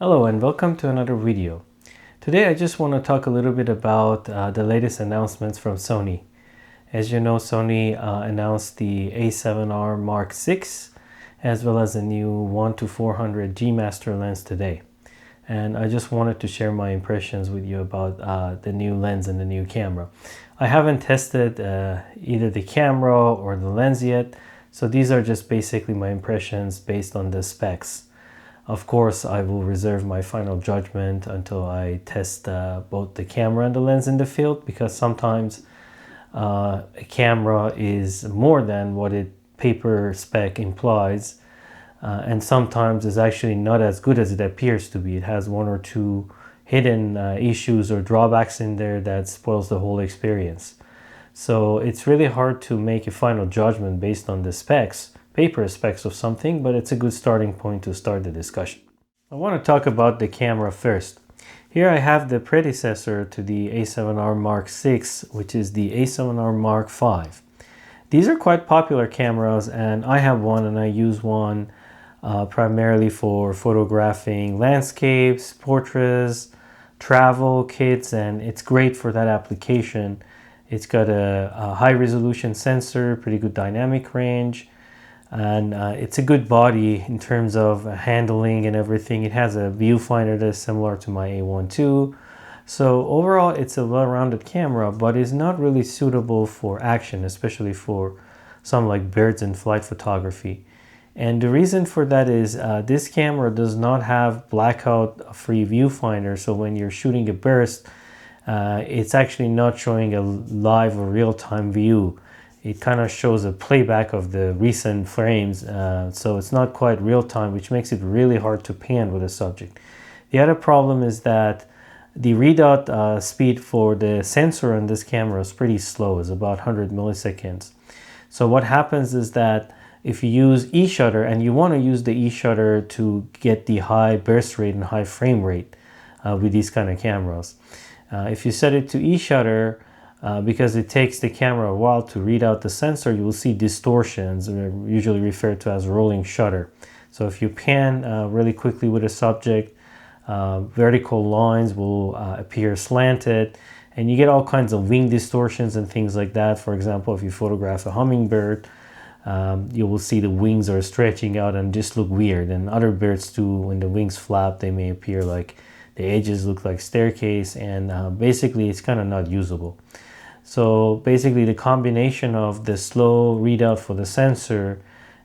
Hello and welcome to another video. Today I just want to talk a little bit about the latest announcements from Sony. As you know, Sony announced the A7R Mark VI as well as a new 1-400 G Master lens today. And I just wanted to share my impressions with you about the new lens and the new camera. I haven't tested either the camera or the lens yet, so these are just basically my impressions based on the specs. Of course, I will reserve my final judgment until I test both the camera and the lens in the field, because sometimes a camera is more than what its paper spec implies, and sometimes it's actually not as good as it appears to be. It has one or two hidden issues or drawbacks in there that spoils the whole experience. So it's really hard to make a final judgment based on the specs, paper specs of something, but it's a good starting point to start the discussion. I want to talk about the camera first. Here I have the predecessor to the A7R Mark VI, which is the A7R Mark V. These are quite popular cameras, and I have one and I use one primarily for photographing landscapes, portraits, travel kits, and it's great for that application. It's got a high resolution sensor, pretty good dynamic range, and it's a good body in terms of handling and everything. It has a viewfinder that's similar to my A1 II. So overall, it's a well-rounded camera, but is not really suitable for action, especially for some like birds in flight photography. And the reason for that is this camera does not have blackout free viewfinder. So when you're shooting a burst, it's actually not showing a live or real-time view. It kind of shows a playback of the recent frames, so it's not quite real-time, which makes it really hard to pan with a subject. The other problem is that the readout speed for the sensor on this camera is pretty slow. It's about 100 milliseconds. So what happens is that if you use e-shutter, and you want to use the e-shutter to get the high burst rate and high frame rate with these kind of cameras. If you set it to e-shutter, because it takes the camera a while to read out the sensor, you will see distortions, usually referred to as rolling shutter. So if you pan really quickly with a subject, vertical lines will appear slanted, and you get all kinds of wing distortions and things like that. For example, if you photograph a hummingbird, you will see the wings are stretching out and just look weird. And other birds too, when the wings flap, they may appear like the edges look like staircase, and basically it's kind of not usable. So basically the combination of the slow readout for the sensor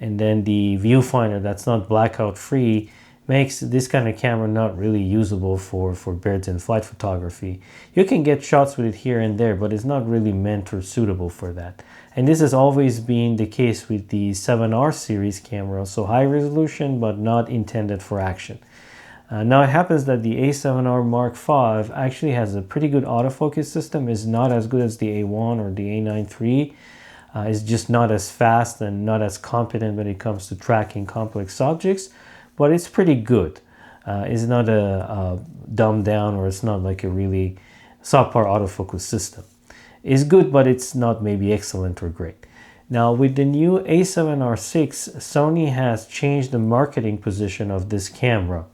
and then the viewfinder that's not blackout free makes this kind of camera not really usable for birds in flight photography. You can get shots with it here and there, but it's not really meant or suitable for that. And this has always been the case with the 7R series cameras, so high resolution but not intended for action. Now it happens that the A7R Mark V actually has a pretty good autofocus system. It's not as good as the A1 or the A9 III. It's just not as fast and not as competent when it comes to tracking complex objects, but it's pretty good. It's not a dumbed down, or it's not like a really subpar autofocus system. It's good, but it's not maybe excellent or great. Now with the new A7R6, Sony has changed the marketing position of this camera.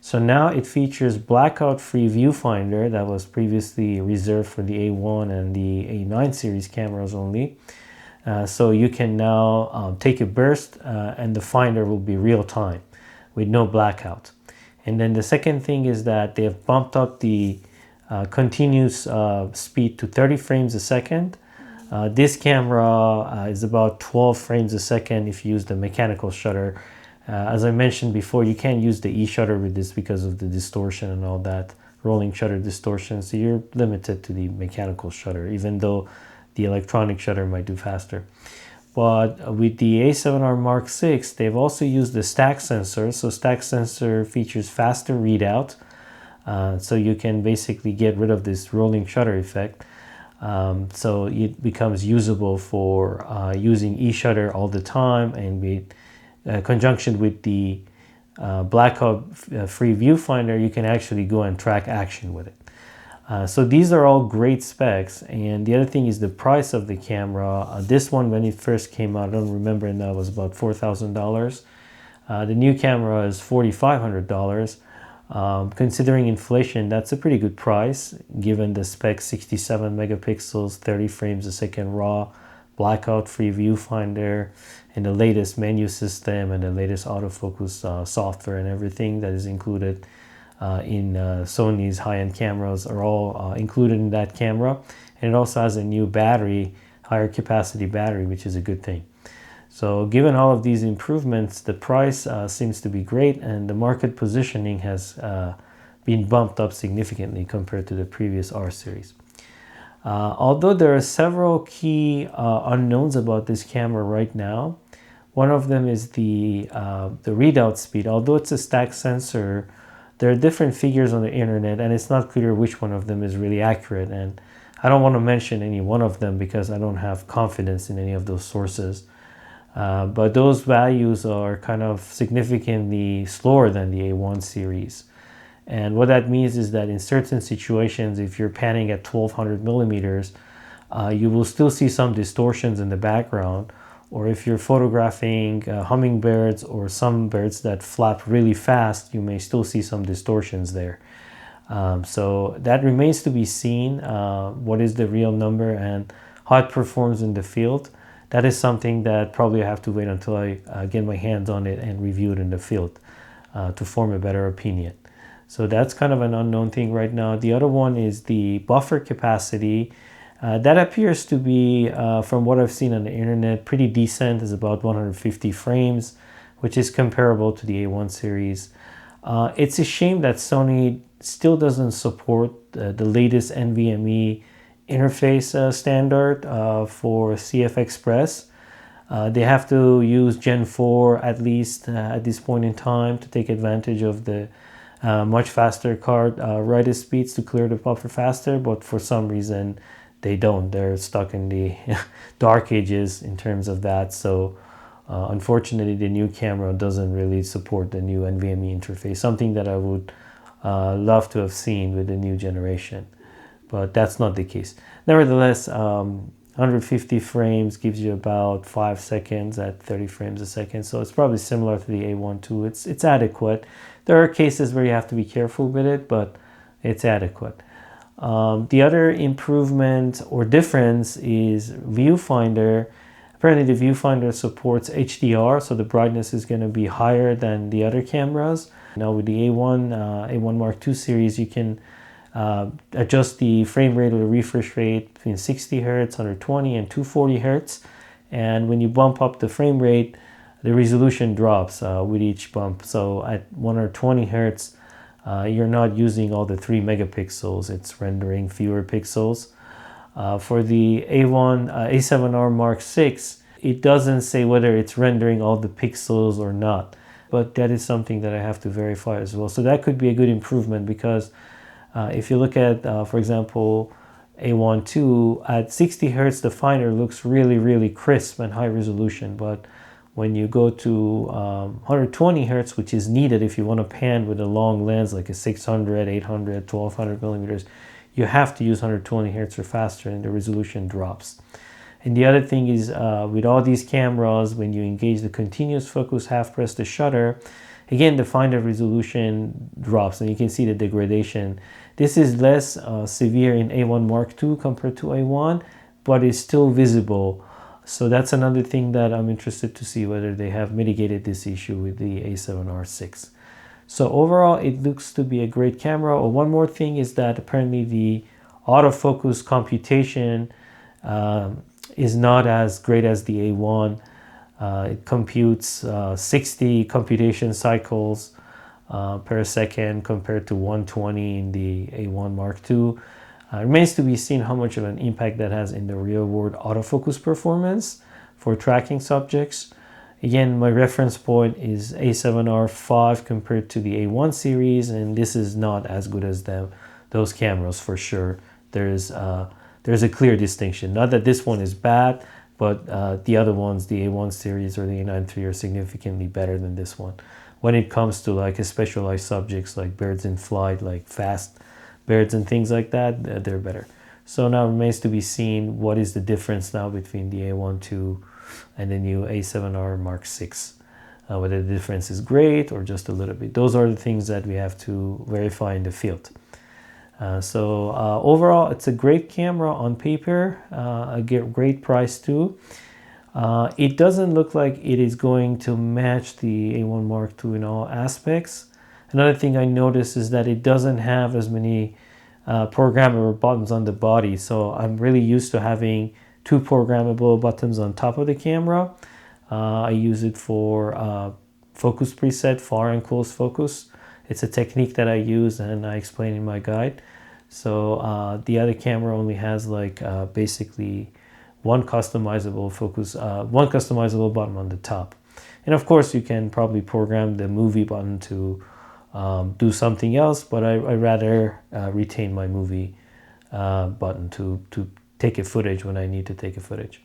So now it features blackout-free viewfinder that was previously reserved for the A1 and the A9 series cameras only. So you can now take a burst and the finder will be real-time with no blackout. And then the second thing is that they have bumped up the continuous speed to 30 frames a second. This camera is about 12 frames a second if you use the mechanical shutter. As I mentioned before, you can't use the e-shutter with this because of the distortion and all that, rolling shutter distortion, so you're limited to the mechanical shutter, even though the electronic shutter might do faster. But with the A7R Mark VI, they've also used the stack sensor. So stack sensor features faster readout, so you can basically get rid of this rolling shutter effect. So it becomes usable for using e-shutter all the time, and with conjunction with the blackout free viewfinder, you can actually go and track action with it. So these are all great specs. And the other thing is the price of the camera. This one, when it first came out, I don't remember now, it was about $4,000. The new camera is $4,500. Considering inflation, that's a pretty good price given the specs: 67 megapixels, 30 frames a second RAW, blackout free viewfinder, and the latest menu system and the latest autofocus software and everything that is included in Sony's high-end cameras are all included in that camera. And it also has a new battery, higher capacity battery, which is a good thing. So given all of these improvements, the price seems to be great, and the market positioning has been bumped up significantly compared to the previous R series. Although there are several key unknowns about this camera right now, one of them is the readout speed. Although it's a stack sensor, there are different figures on the internet, and it's not clear which one of them is really accurate. And I don't want to mention any one of them because I don't have confidence in any of those sources. But those values are kind of significantly slower than the A1 series. And what that means is that in certain situations, if you're panning at 1200 millimeters, you will still see some distortions in the background. Or if you're photographing hummingbirds or some birds that flap really fast, you may still see some distortions there. So that remains to be seen, what is the real number and how it performs in the field. That is something that probably I have to wait until I get my hands on it and review it in the field to form a better opinion. So that's kind of an unknown thing right now. The other one is the buffer capacity. That appears to be, from what I've seen on the internet, pretty decent. It's about 150 frames, which is comparable to the A1 series. It's a shame that Sony still doesn't support the latest NVMe interface standard for CF Express. They have to use Gen 4 at least at this point in time to take advantage of the much faster card write speeds to clear the buffer faster, but for some reason they don't. They're stuck in the dark ages in terms of that. So unfortunately, the new camera doesn't really support the new NVMe interface, something that I would love to have seen with the new generation, but that's not the case. Nevertheless, 150 frames gives you about 5 seconds at 30 frames a second, so it's probably similar to the A1 too. It's adequate. There are cases where you have to be careful with it, but it's adequate. The other improvement or difference is viewfinder. Apparently the viewfinder supports HDR, so the brightness is going to be higher than the other cameras. Now with the A1 Mark II series, you can adjust the frame rate or the refresh rate between 60 Hz, 120 and 240 Hz. And when you bump up the frame rate, the resolution drops with each bump. So at 120 Hz, you're not using all the 3 megapixels. It's rendering fewer pixels. For the A7R Mark VI, it doesn't say whether it's rendering all the pixels or not, but that is something that I have to verify as well. So that could be a good improvement, because if you look at, for example, A1 II, at 60 Hz, the finder looks really, really crisp and high resolution, but when you go to 120 Hz, which is needed if you want to pan with a long lens like a 600, 800, 1200 millimeters, you have to use 120 Hz or faster, and the resolution drops. And the other thing is, with all these cameras, when you engage the continuous focus, half press the shutter, again, the finder resolution drops, and you can see the degradation. This is less severe in A1 Mark II compared to A1, but it's still visible. So that's another thing that I'm interested to see, whether they have mitigated this issue with the A7R6. So overall, it looks to be a great camera. Oh, one more thing is that apparently the autofocus computation is not as great as the A1. It computes 60 computation cycles per second compared to 120 in the A1 Mark II. It remains to be seen how much of an impact that has in the real-world autofocus performance for tracking subjects. Again, my reference point is A7R5 compared to the A1 series, and this is not as good as those cameras for sure. There's a clear distinction. Not that this one is bad, but the other ones, the A1 series or the A9 III, are significantly better than this one. When it comes to like a specialized subjects like birds in flight, like fast birds and things like that, they're better. So now it remains to be seen what is the difference now between the A1 II and the new A7R Mark VI. whether the difference is great or just a little bit. Those are the things that we have to verify in the field. So overall, it's a great camera on paper, a great price too. It doesn't look like it is going to match the A1 Mark II in all aspects. Another thing I noticed is that it doesn't have as many programmable buttons on the body. So I'm really used to having 2 programmable buttons on top of the camera. I use it for focus preset, far and close focus. It's a technique that I use and I explain in my guide. So the other camera only has like basically one customizable focus, one customizable button on the top. And of course you can probably program the movie button to do something else, but I rather retain my movie button to take a footage when I need to take a footage.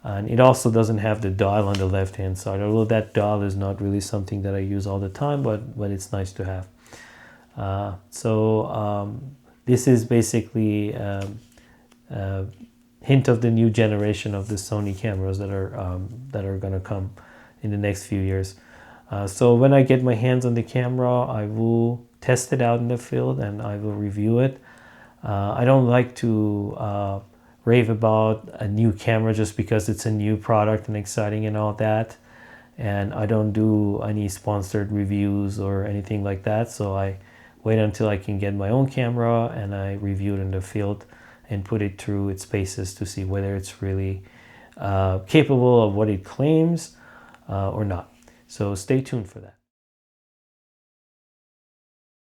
And it also doesn't have the dial on the left hand side, although that dial is not really something that I use all the time, but it's nice to have. This is basically a hint of the new generation of the Sony cameras that are going to come in the next few years. So when I get my hands on the camera, I will test it out in the field and I will review it. I don't like to rave about a new camera just because it's a new product and exciting and all that. And I don't do any sponsored reviews or anything like that. So I wait until I can get my own camera and I review it in the field and put it through its paces to see whether it's really capable of what it claims or not. So stay tuned for that.